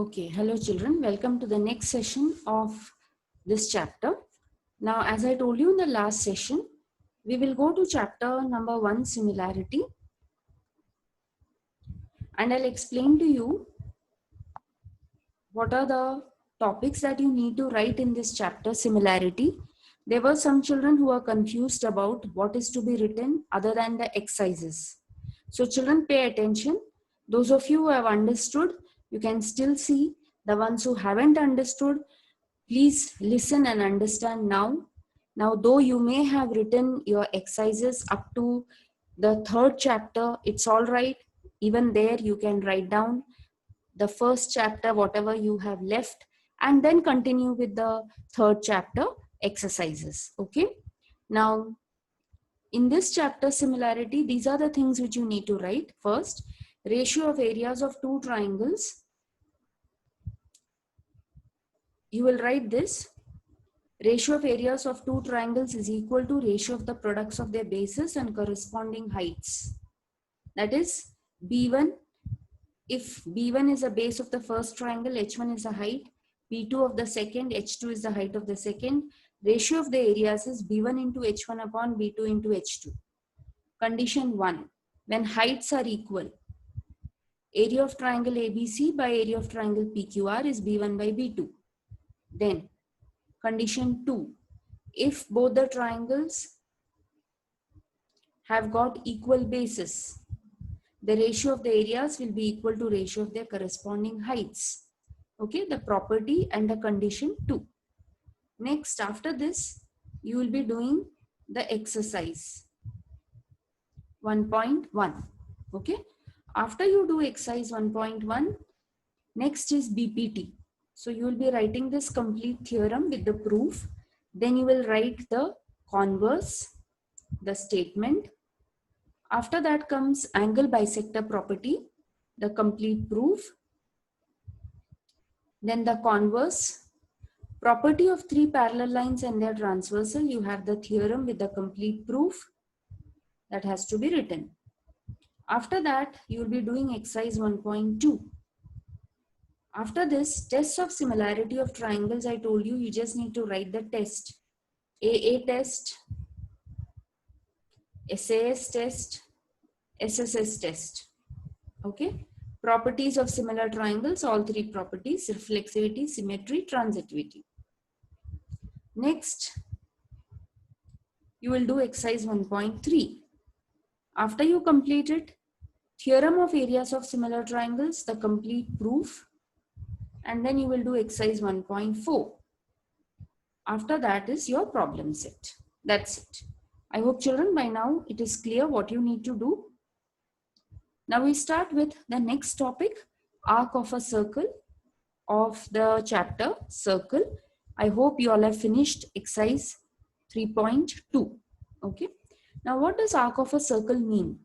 Okay, hello children, welcome to the next session of this chapter. Now, as I told you in the last session, we will go to chapter number 1, similarity, and I'll explain to you what are the topics that you need to write in this chapter, similarity. There were some children who are confused about what is to be written other than the exercises. So children, pay attention. Those of you who have understood, you can still see. The ones who haven't understood, please listen and understand now. Now, though you may have written your exercises up to the 3rd chapter, it's all right. Even there, you can write down the 1st chapter, whatever you have left, and then continue with the 3rd chapter exercises. Okay. Now, in this chapter, similarity, these are the things which you need to write. First, ratio of areas of two triangles. You will write this. Ratio of areas of two triangles is equal to ratio of the products of their bases and corresponding heights. That is, B1, if B1 is a base of the first triangle, H1 is the height, B2 of the second, H2 is the height of the second. Ratio of the areas is B1 into H1 upon B2 into H2. Condition 1, when heights are equal, area of triangle ABC by area of triangle PQR is B1 by B2. Then, condition 2, if both the triangles have got equal bases, the ratio of the areas will be equal to ratio of their corresponding heights. Okay, the property and the condition 2. Next, after this, you will be doing the exercise 1.1. Okay, after you do exercise 1.1, next is BPT. So you will be writing this complete theorem with the proof. Then you will write the converse, the statement. After that comes angle bisector property, the complete proof. Then the converse, property of three parallel lines and their transversal. You have the theorem with the complete proof that has to be written. After that, you will be doing exercise 1.2. After this, tests of similarity of triangles, I told you, you just need to write the test. AA test, SAS test, SSS test. Okay. Properties of similar triangles, all three properties: reflexivity, symmetry, transitivity. Next, you will do exercise 1.3. After you complete it, theorem of areas of similar triangles, the complete proof, and then you will do exercise 1.4. After that is your problem set. That's it. I hope children by now it is clear what you need to do. Now we start with the next topic, arc of a circle of the chapter circle. I hope you all have finished exercise 3.2. Okay. Now what does arc of a circle mean?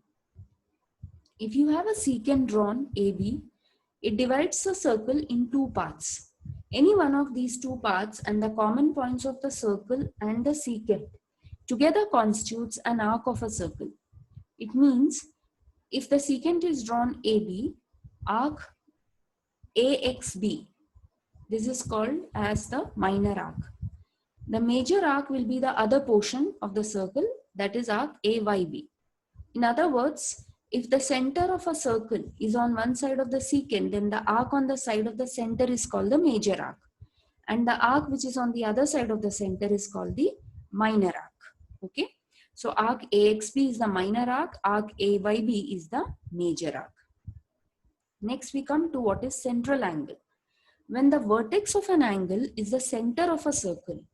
If you have a secant drawn AB, it divides the circle in two parts. Any one of these two parts and the common points of the circle and the secant together constitutes an arc of a circle. It means if the secant is drawn AB, arc AXB, this is called as the minor arc. The major arc will be the other portion of the circle, that is arc AYB. In other words, if the center of a circle is on one side of the secant, then the arc on the side of the center is called the major arc. And the arc which is on the other side of the center is called the minor arc. Okay. So arc AXB is the minor arc AYB is the major arc. Next we come to what is central angle. When the vertex of an angle is the center of a circle.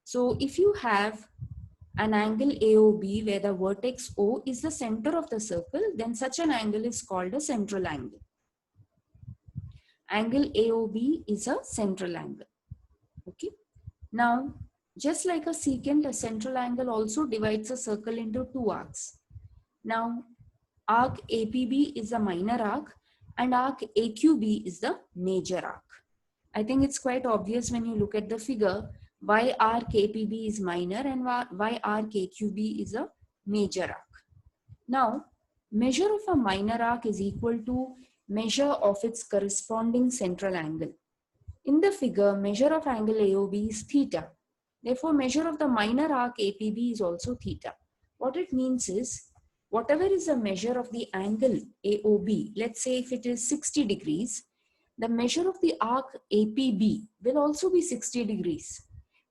So if you have an angle AOB where the vertex O is the center of the circle, then such an angle is called a central angle. Angle AOB is a central angle. Okay. Now, just like a secant, a central angle also divides a circle into two arcs. Now, arc APB is a minor arc and arc AQB is the major arc. I think it's quite obvious when you look at the figure why arc APB is minor and why arc AQB is a major arc. Now, measure of a minor arc is equal to measure of its corresponding central angle. In the figure, measure of angle AOB is theta. Therefore, measure of the minor arc APB is also theta. What it means is, whatever is the measure of the angle AOB, let's say if it is 60 degrees, the measure of the arc APB will also be 60 degrees.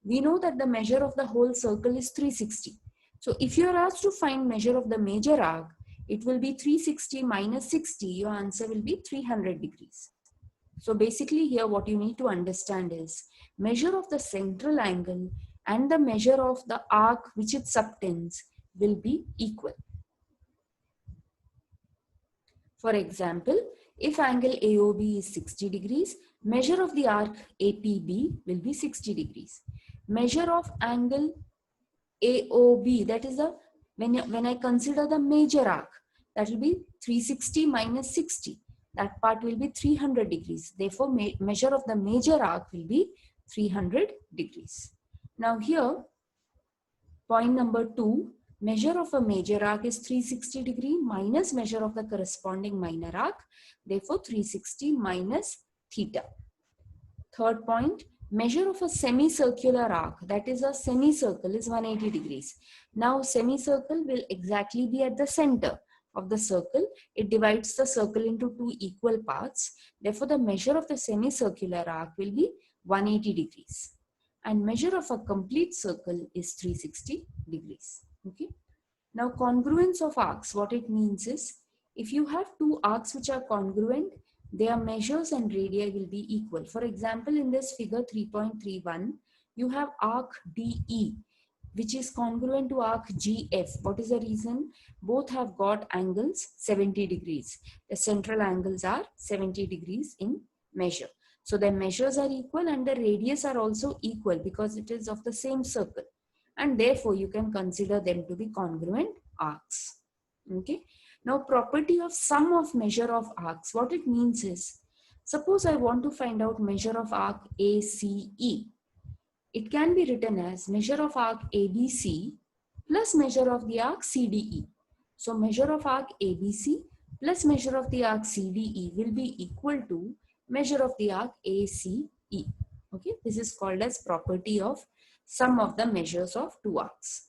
We know that the measure of the whole circle is 360. So if you are asked to find measure of the major arc, it will be 360 minus 60. Your answer will be 300 degrees. So basically here what you need to understand is measure of the central angle and the measure of the arc which it subtends will be equal. For example, if angle AOB is 60 degrees, measure of the arc APB will be 60 degrees. Measure of angle AOB, that is the when I consider the major arc, that will be 360 minus 60. That part will be 300 degrees. Therefore, measure of the major arc will be 300 degrees. Now here, point number 2, measure of a major arc is 360 degree minus measure of the corresponding minor arc. Therefore, 360 minus theta. Third point, measure of a semicircular arc, that is a semicircle, is 180 degrees. Now, semicircle will exactly be at the center of the circle. It divides the circle into two equal parts. Therefore, the measure of the semicircular arc will be 180 degrees. And measure of a complete circle is 360 degrees. Okay. Now, congruence of arcs, what it means is, if you have two arcs which are congruent, their measures and radii will be equal. For example, in this figure 3.31, you have arc DE, which is congruent to arc GF. What is the reason? Both have got angles 70 degrees. The central angles are 70 degrees in measure. So their measures are equal and the radius are also equal because it is of the same circle. And therefore, you can consider them to be congruent arcs. Okay. Now, property of sum of measure of arcs. What it means is, suppose I want to find out measure of arc ACE. It can be written as measure of arc ABC plus measure of the arc CDE. So, measure of arc ABC plus measure of the arc CDE will be equal to measure of the arc ACE. Okay, this is called as property of sum of the measures of two arcs.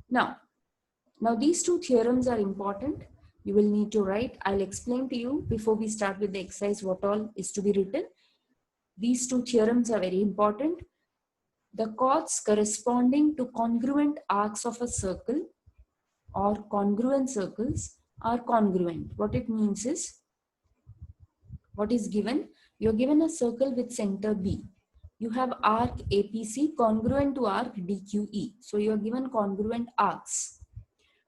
Now these two theorems are important. You will need to write. I'll explain to you before we start with the exercise what all is to be written. These two theorems are very important. The chords corresponding to congruent arcs of a circle or congruent circles are congruent. What it means is, what is given? You're given a circle with center B. You have arc APC congruent to arc DQE. So you're given congruent arcs.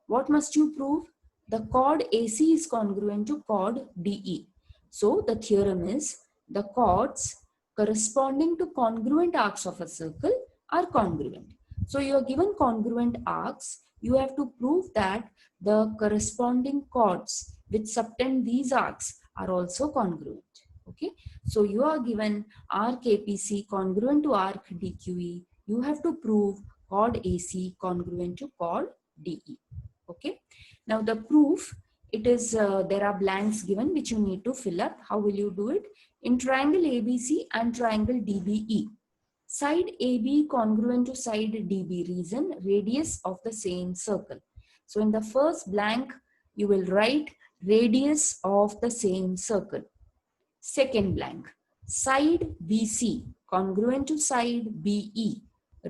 What must you prove? The chord AC is congruent to chord DE. So the theorem is, the chords corresponding to congruent arcs of a circle are congruent. So you are given congruent arcs. You have to prove that the corresponding chords which subtend these arcs are also congruent. Okay. So you are given arc APC congruent to arc DQE. You have to prove chord AC congruent to chord DE. Okay. Now the proof, it is there are blanks given which you need to fill up. How will you do it? In triangle ABC and triangle DBE, side AB congruent to side DB, reason radius of the same circle. So in the first blank you will write radius of the same circle. Second blank, side BC congruent to side BE,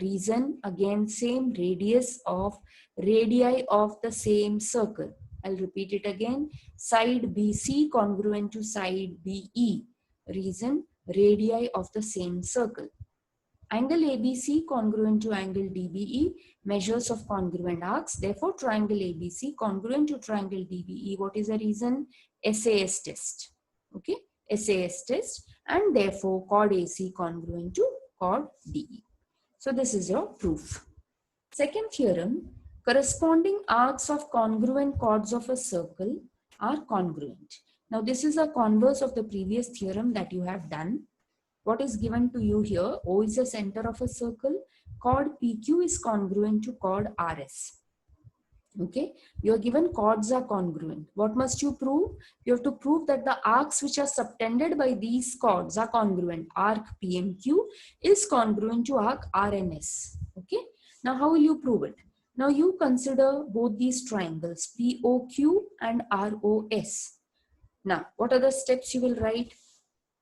reason again same radius of radii of the same circle. I'll repeat it again. Side BC congruent to side BE, reason radii of the same circle. Angle ABC congruent to angle DBE, measures of congruent arcs. Therefore, triangle ABC congruent to triangle DBE. What is the reason? SAS test. Okay, SAS test, and therefore chord AC congruent to chord DE. So this is your proof. Second theorem, corresponding arcs of congruent chords of a circle are congruent. Now this is a converse of the previous theorem that you have done. What is given to you here? O is the center of a circle. Chord PQ is congruent to chord RS. Okay, you are given chords are congruent. What must you prove? You have to prove that the arcs which are subtended by these chords are congruent. Arc PMQ is congruent to arc RNS. Okay, now how will you prove it? Now you consider both these triangles POQ and ROS. Now, what are the steps you will write?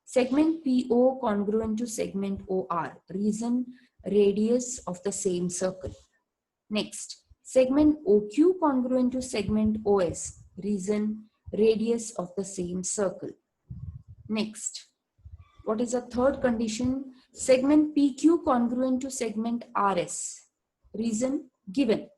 Segment PO congruent to segment OR. Reason radius of the same circle. Next, segment OQ congruent to segment OS. Reason radius of the same circle. Next, what is the third condition? Segment PQ congruent to segment RS. Reason given.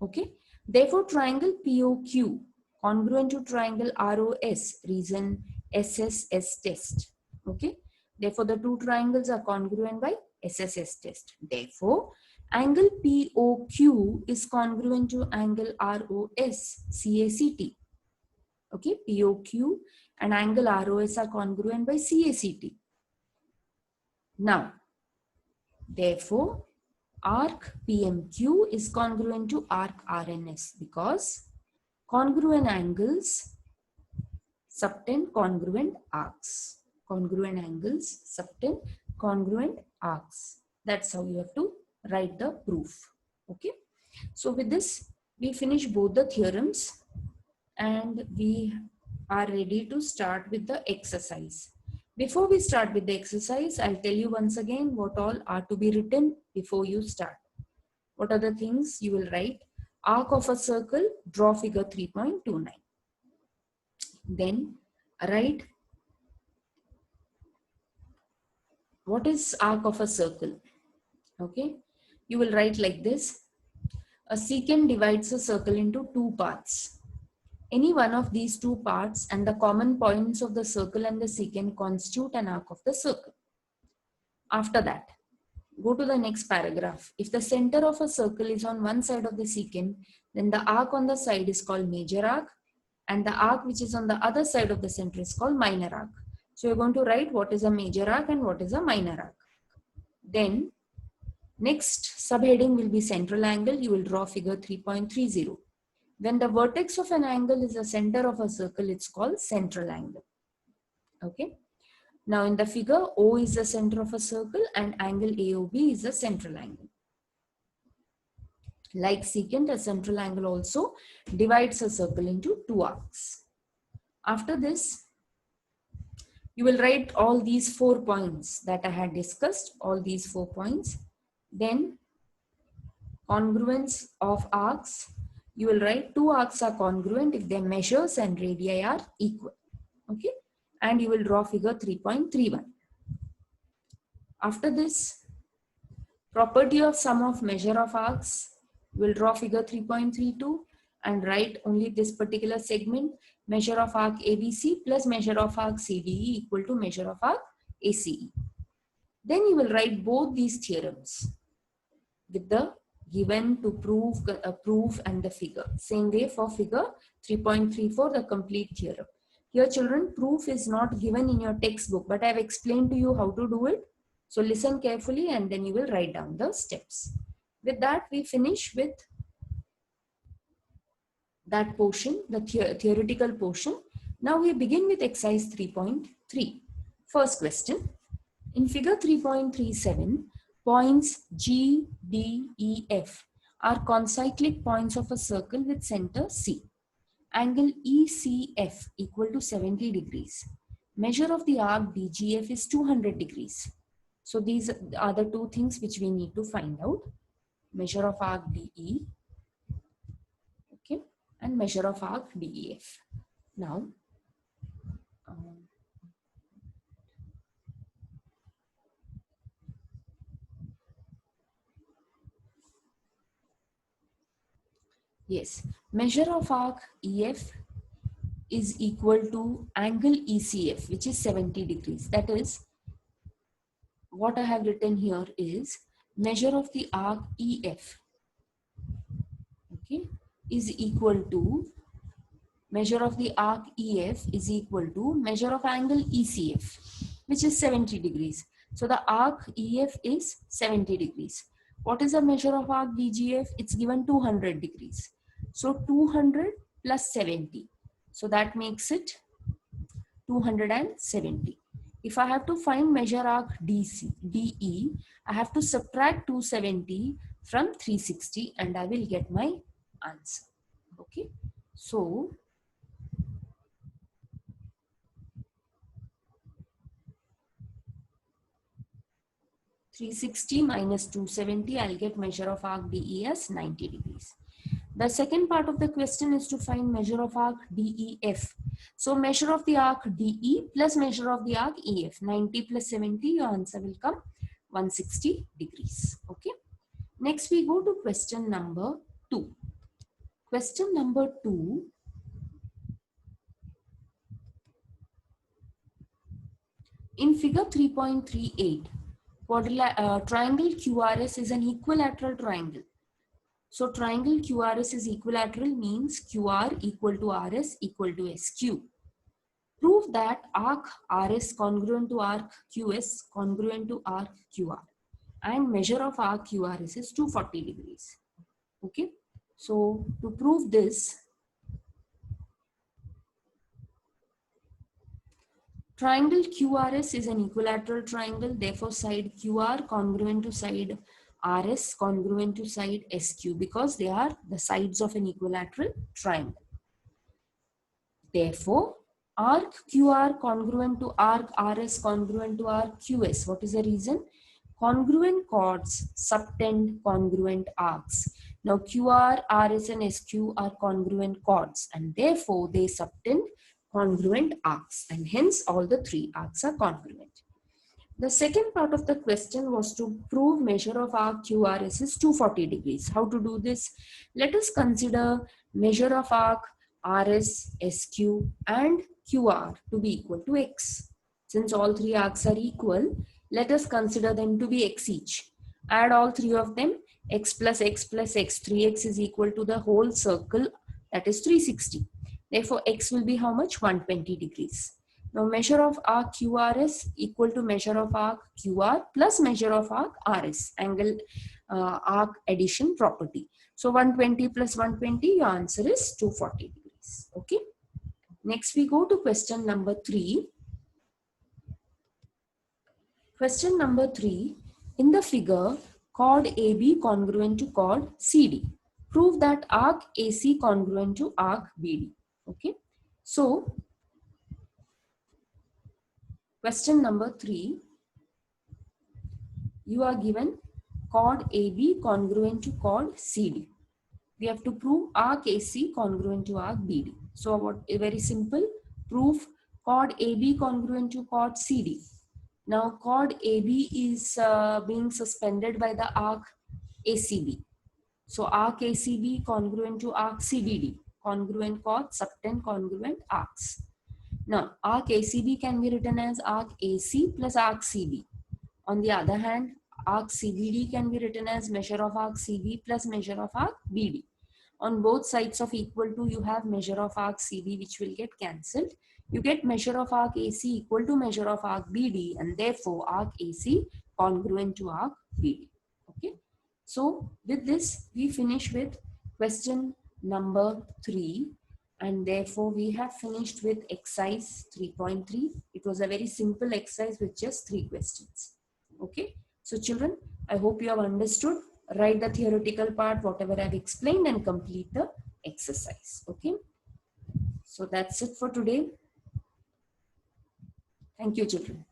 Okay. Therefore, triangle POQ congruent to triangle ROS. Reason SSS test. Okay. Therefore, the two triangles are congruent by SSS test. Therefore, angle POQ is congruent to angle ROS CACT. Okay. POQ and angle ROS are congruent by CACT. Now, therefore, arc PMQ is congruent to arc RNS because congruent angles subtend congruent arcs. Congruent angles subtend congruent arcs. That's how you have to write the proof. Okay. So with this, we finish both the theorems and we are ready to start with the exercise. Before we start with the exercise, I'll tell you once again what all are to be written before you start. What are the things you will write? Arc of a circle, draw figure 3.29. Then write what is arc of a circle. Okay, you will write like this. A secant divides a circle into two parts. Any one of these two parts and the common points of the circle and the secant constitute an arc of the circle. After that, go to the next paragraph. If the center of a circle is on one side of the secant, then the arc on the side is called major arc, and the arc which is on the other side of the center is called minor arc. So you're going to write what is a major arc and what is a minor arc. Then next subheading will be central angle. You will draw figure 3.30. When the vertex of an angle is the center of a circle, it's called central angle. Okay. Now in the figure, O is the center of a circle and angle AOB is the central angle. Like secant, a central angle also divides a circle into two arcs. After this, you will write all these 4 points that I had discussed, all these 4 points. Then congruence of arcs, you will write two arcs are congruent if their measures and radii are equal. Okay, and you will draw figure 3.31. After this, property of sum of measure of arcs, you will draw figure 3.32 and write only this particular segment, measure of arc ABC plus measure of arc CDE equal to measure of arc ACE. Then you will write both these theorems with the given to prove and the figure. Same way for figure 3.34, the complete theorem. Here children, proof is not given in your textbook, but I have explained to you how to do it. So listen carefully and then you will write down the steps. With that, we finish with that portion, the theoretical portion. Now we begin with exercise 3.3. First question. In figure 3.37, points G, D, E, F are concyclic points of a circle with center C. Angle ECF equal to 70 degrees. Measure of the arc DGF is 200 degrees. So these are the two things which we need to find out. Measure of arc DE, okay, and measure of arc DEF. Now, yes, measure of arc EF is equal to angle ECF, which is 70 degrees. That is, what I have written here is measure of the arc EF, okay, is equal to measure of the arc EF is equal to measure of angle ECF, which is 70 degrees. So the arc EF is 70 degrees. What is the measure of arc DGF? It's given 200 degrees. So 200 plus 70. So that makes it 270. If I have to find measure arc DE, I have to subtract 270 from 360 and I will get my answer. Okay. So 360 minus 270, I'll get measure of arc DE as 90 degrees. The second part of the question is to find measure of arc DEF. So measure of the arc DE plus measure of the arc EF. 90 plus 70, your answer will come 160 degrees. Okay. Next we go to question number 2. Question number 2. In figure 3.38, triangle QRS is an equilateral triangle. So triangle QRS is equilateral means QR equal to RS equal to SQ. Prove that arc RS congruent to arc QS congruent to arc QR. And measure of arc QRS is 240 degrees. Okay. So to prove this, triangle QRS is an equilateral triangle. Therefore, side QR congruent to side RS congruent to side SQ because they are the sides of an equilateral triangle. Therefore, arc QR congruent to arc RS congruent to arc QS. What is the reason? Congruent chords subtend congruent arcs. Now QR, RS and SQ are congruent chords and therefore they subtend congruent arcs and hence all the three arcs are congruent. The second part of the question was to prove measure of arc QRS is 240 degrees. How to do this? Let us consider measure of arc RS, SQ and QR to be equal to X. Since all three arcs are equal, let us consider them to be X each. Add all three of them, X plus X plus X. 3X is equal to the whole circle, that is 360. Therefore, X will be how much? 120 degrees. Now, measure of arc QRS equal to measure of arc QR plus measure of arc RS, angle arc addition property. So, 120 plus 120, your answer is 240 degrees. Okay. Next, we go to question number 3. Question number 3. In the figure, chord AB congruent to chord CD. Prove that arc AC congruent to arc BD. Okay. So, question number 3, you are given chord AB congruent to chord CD. We have to prove arc AC congruent to arc BD. So what? Very simple. Prove chord AB congruent to chord CD. Now chord AB is being suspended by the arc ACB. So arc ACB congruent to arc CBD. Congruent chords subtend congruent arcs. Now, arc ACB can be written as arc AC plus arc CB. On the other hand, arc CBD can be written as measure of arc CB plus measure of arc BD. On both sides of equal to, you have measure of arc CB which will get cancelled. You get measure of arc AC equal to measure of arc BD and therefore arc AC congruent to arc BD. Okay. So, with this, we finish with question number 3. And therefore, we have finished with exercise 3.3. It was a very simple exercise with just 3 questions. Okay. So children, I hope you have understood. Write the theoretical part, whatever I've explained, and complete the exercise. Okay. So that's it for today. Thank you, children.